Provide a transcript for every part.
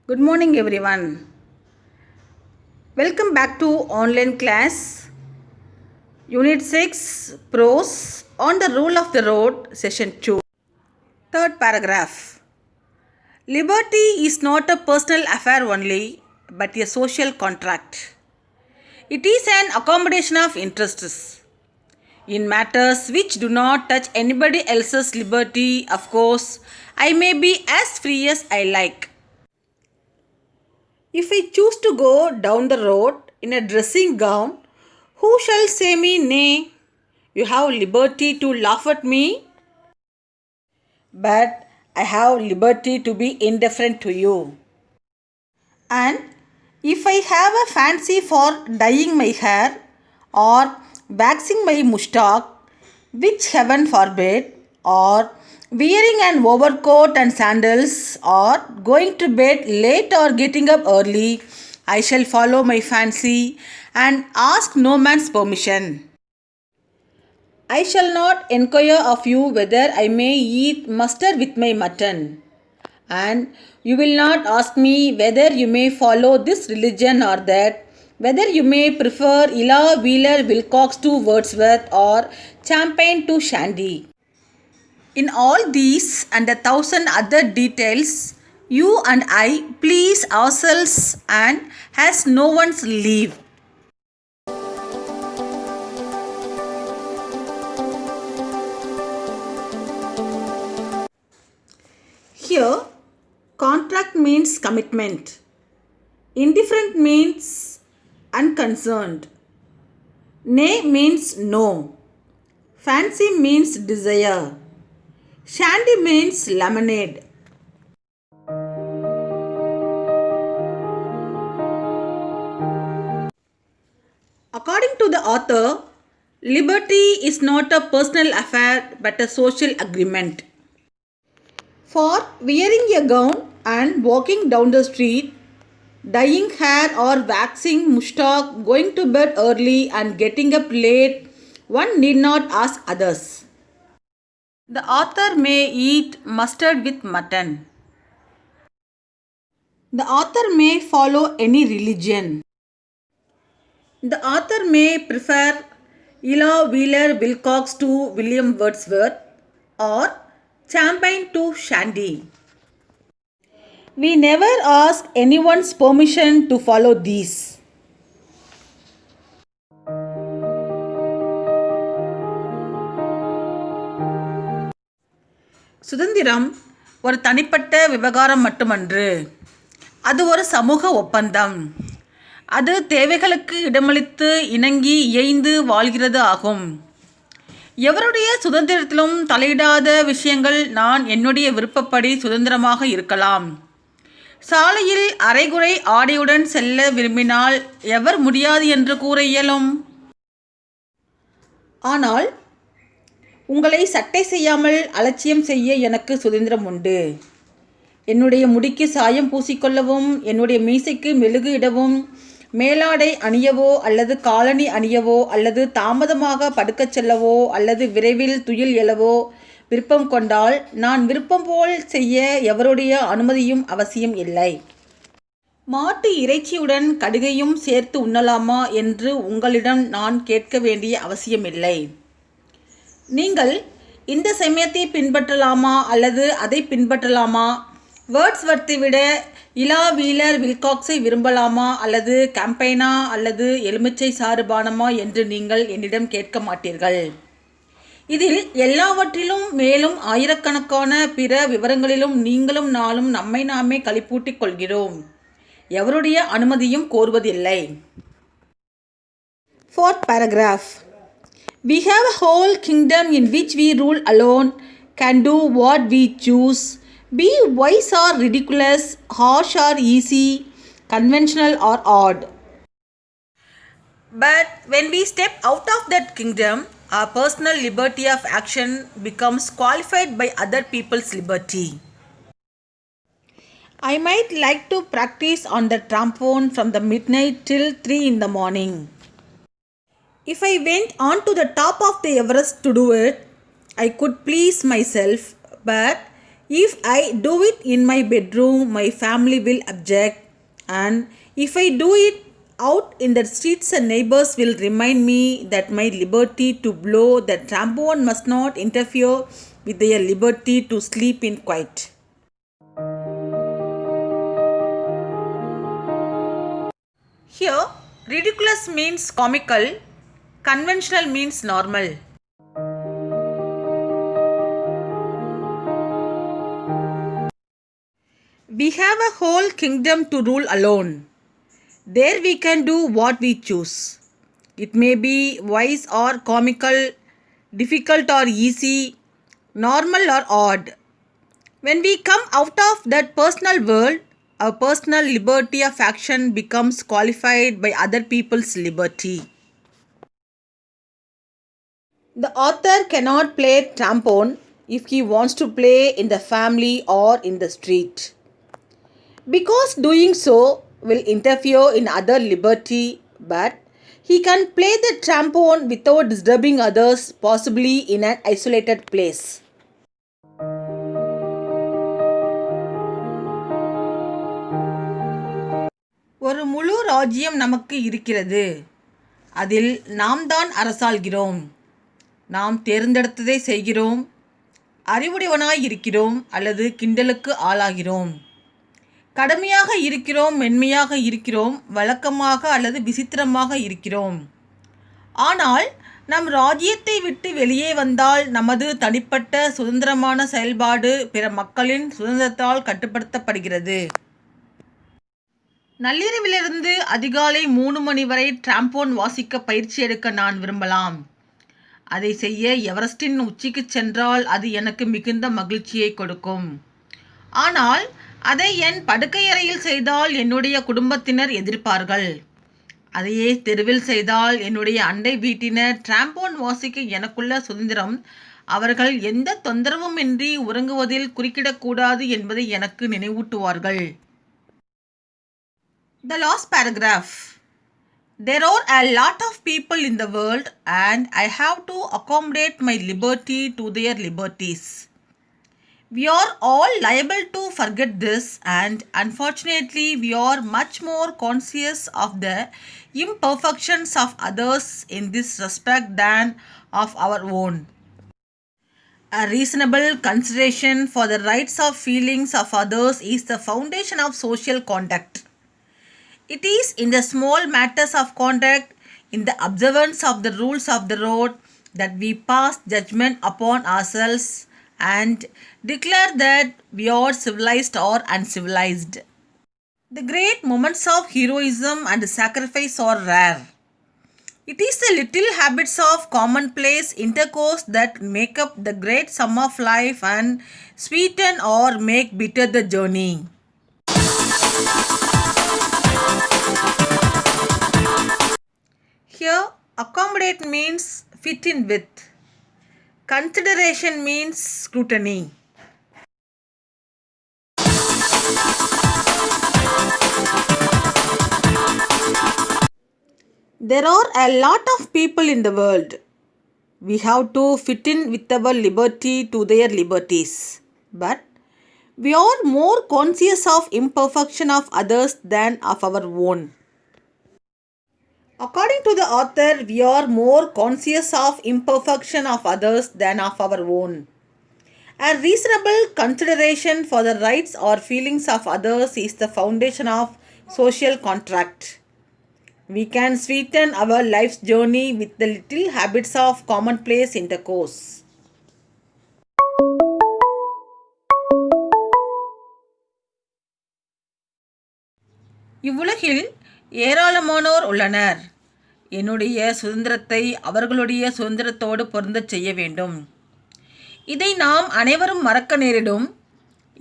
Good morning everyone. Welcome back to online class Unit 6 Prose on the Rule of the Road Session 2. Third paragraph. Liberty is not a personal affair only but a social contract. It is an accommodation of interests. In matters which do not touch anybody else's liberty, of course, I may be as free as I like. If I choose to go down the road in a dressing gown, who shall say me nay? You have liberty to laugh at me, but I have liberty to be indifferent to you. And if I have a fancy for dyeing my hair or waxing my moustache, which heaven forbid, or wearing an overcoat and sandals, or going to bed late or getting up early, I shall follow my fancy and ask no man's permission. I shall not inquire of you whether I may eat mustard with my mutton, and you will not ask me whether you may follow this religion or that, whether you may prefer Ella Wheeler Wilcox to Wordsworth or Champagne to Shandy. In all these and 1,000 other details, you and I please ourselves and has no one's leave. Here, contract means commitment. Indifferent means unconcerned. Nay means no. Fancy means desire. Shandy means lemonade. According to the author, liberty is not a personal affair but a social agreement. For wearing a gown and walking down the street, dyeing hair or waxing moustache, going to bed early and getting up late, one need not ask others. The author may eat mustard with mutton. The author may follow any religion. The author may prefer Ella Wheeler Wilcox to William Wordsworth or Champagne to Shandy. We never ask anyone's permission to follow these. சுதந்திரம் ஒரு தனிப்பட்ட விவகாரம் மட்டுமன்று, அது ஒரு சமூக ஒப்பந்தம். அது தேவைகளுக்கு இடமளித்து இணங்கி இயைந்து வாழ்கிறது ஆகும். எவருடைய சுதந்திரத்திலும் தலையிடாத விஷயங்கள் நான் என்னுடைய விருப்பப்படி சுதந்திரமாக இருக்கலாம். சாலையில் அரைகுறை ஆடையுடன் செல்ல விரும்பினால் எவர் முடியாது என்று கூற இயலும்? ஆனால் உங்களை சட்டை செய்யாமல் அலட்சியம் செய்ய எனக்கு சுதந்திரம் உண்டு. என்னுடைய முடிக்கு சாயம் பூசிக்கொள்ளவும், என்னுடைய மீசைக்கு மெழுகு இடவும், மேலாடை அணியவோ அல்லது காலணி அணியவோ அல்லது தாமதமாக படுக்கச் செல்லவோ அல்லது விரைவில் துயில் எழவோ விருப்பம் கொண்டால் நான் விருப்பம் போல் செய்ய எவருடைய அனுமதியும் அவசியம் இல்லை. மாட்டு இறைச்சியுடன் கடுகையும் சேர்த்து உண்ணலாமா என்று உங்களிடம் நான் கேட்க வேண்டிய அவசியமில்லை. நீங்கள் இந்த சமயத்தை பின்பற்றலாமா அல்லது அதை பின்பற்றலாமா, வேர்ட்ஸ்வர்த்தை விட இலா வீலர் வில்காக்ஸை விரும்பலாமா அல்லது கேம்பெயினா அல்லது எலுமிச்சை சாறு பானமா என்று நீங்கள் என்னிடம் கேட்க மாட்டீர்கள். இதில் எல்லாவற்றிலும் மேலும் ஆயிரக்கணக்கான பிற விவரங்களிலும் நீங்களும் நானும் நம்மை நாமே களிப்பூட்டிக் கொள்கிறோம். எவருடைய அனுமதியும் கோருவதில்லை. Fourth paragraph. We have a whole kingdom in which we rule alone, can do what we choose, be wise or ridiculous, harsh or easy, conventional or odd. But when we step out of that kingdom, our personal liberty of action becomes qualified by other people's liberty. I might like to practice on the trombone from the midnight till 3 in the morning. If I went on to the top of the Everest to do it, I could please myself, but If I do it in my bedroom, my family will object, and if I do it out in the streets, and neighbors will remind me that my liberty to blow the trombone must not interfere with their liberty to sleep in quiet. Here, ridiculous means comical, conventional means normal. We have a whole kingdom to rule alone. There we can do what we choose. It may be wise or comical, difficult or easy, normal or odd. When we come out of that personal world, our personal liberty of action becomes qualified by other people's liberty. The author cannot play trombone if he wants to play in the family or in the street, because doing so will interfere in other liberty, but he can play the trombone without disturbing others, possibly in an isolated place. ஒரு முழு ராஜ்யம் நமக்கு இருக்கிறது. அதில் நாம் தான் அரசாள்கிறோம். நாம் தேர்ந்தெடுத்ததை செய்கிறோம். அறிவுடையவனாய் இருக்கிறோம் அல்லது கிண்டலுக்கு ஆளாகிறோம். கடுமையாக இருக்கிறோம், மென்மையாக இருக்கிறோம், வழக்கமாக அல்லது விசித்திரமாக இருக்கிறோம். ஆனால் நம் ராஜ்யத்தை விட்டு வெளியே வந்தால் நமது தனிப்பட்ட சுதந்திரமான செயல்பாடு பிற மக்களின் சுதந்திரத்தால் கட்டுப்படுத்தப்படுகிறது. நள்ளிரவிலிருந்து அதிகாலை 3 மணி வரை டிராம்போன் வாசிக்க பயிற்சி எடுக்க நான் விரும்பலாம். அதை செய்ய எவரெஸ்டின் உச்சிக்கு சென்றால் அது எனக்கு மிகுந்த மகிழ்ச்சியை கொடுக்கும். ஆனால் அதை என் படுக்கையறையில் செய்தால் என்னுடைய குடும்பத்தினர் எதிர்ப்பார்கள். அதையே தெருவில் செய்தால் என்னுடைய அண்டை வீட்டினர் டிராம்போன் வாசிக்க எனக்குள்ள சுதந்திரம் அவர்கள் எந்த தொந்தரவுமின்றி உறங்குவதில் குறுக்கிடக்கூடாது என்பதை எனக்கு நினைவூட்டுவார்கள். The last paragraph. There are a lot of people in the world and I have to accommodate my liberty to their liberties. We are all liable to forget this, and unfortunately we are much more conscious of the imperfections of others in this respect than of our own. A reasonable consideration for the rights of feelings of others is the foundation of social conduct. It is in the small matters of conduct, in the observance of the rules of the road, that we pass judgment upon ourselves and declare that we are civilized or uncivilized. The great moments of heroism and sacrifice are rare. It is the little habits of commonplace intercourse that make up the great sum of life and sweeten or make bitter the journey. Here, accommodate means fit in with. Consideration means scrutiny. There are a lot of people in the world. We have to fit in with our liberty to their liberties. But we are more conscious of imperfection of others than of our own. According to the author, we are more conscious of imperfection of others than of our own. A reasonable consideration for the rights or feelings of others is the foundation of social contract. We can sweeten our life's journey with the little habits of commonplace intercourse. இவ்வுலகில் ஏராளமானோர் உள்ளனர். என்னுடைய சுதந்திரத்தை அவர்களுடைய சுதந்திரத்தோடு பொருந்தச் செய்ய வேண்டும். இதை நாம் அனைவரும் மறக்க நேரிடும்.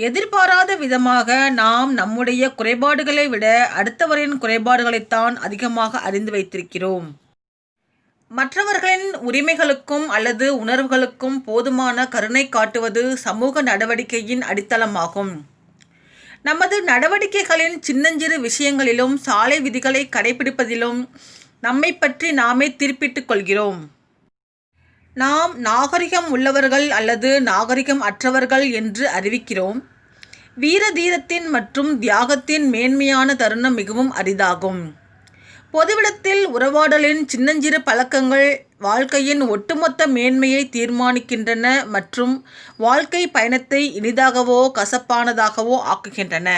எதிர்பாராத விதமாக நாம் நம்முடைய குறைபாடுகளை விட அடுத்தவரின் குறைபாடுகளைத்தான் அதிகமாக அறிந்து வைத்திருக்கிறோம். மற்றவர்களின் உரிமைகளுக்கும் அல்லது உணர்வுகளுக்கும் போதுமான கருணை காட்டுவது சமூக நடவடிக்கையின் அடித்தளமாகும். நமது நடவடிக்கைகளின் சின்னஞ்சிறு விஷயங்களிலும் சாலை விதிகளை கடைபிடிப்பதிலும் நம்மை பற்றி நாமே திருப்பிட்டுக் கொள்கிறோம். நாம் நாகரிகம் உள்ளவர்கள் அல்லது நாகரிகம் அற்றவர்கள் என்று அறிவிக்கிறோம். வீர தீரத்தின் மற்றும் தியாகத்தின் மேன்மையான தருணம் மிகவும் அரிதாகும். பொதுவிடத்தில் உறவாடலின் சின்னஞ்சிறு பழக்கங்கள் வாழ்க்கையின் ஒட்டுமொத்த மேன்மையை தீர்மானிக்கின்றன மற்றும் வாழ்க்கை பயணத்தை இனிதாகவோ கசப்பானதாகவோ ஆக்குகின்றன.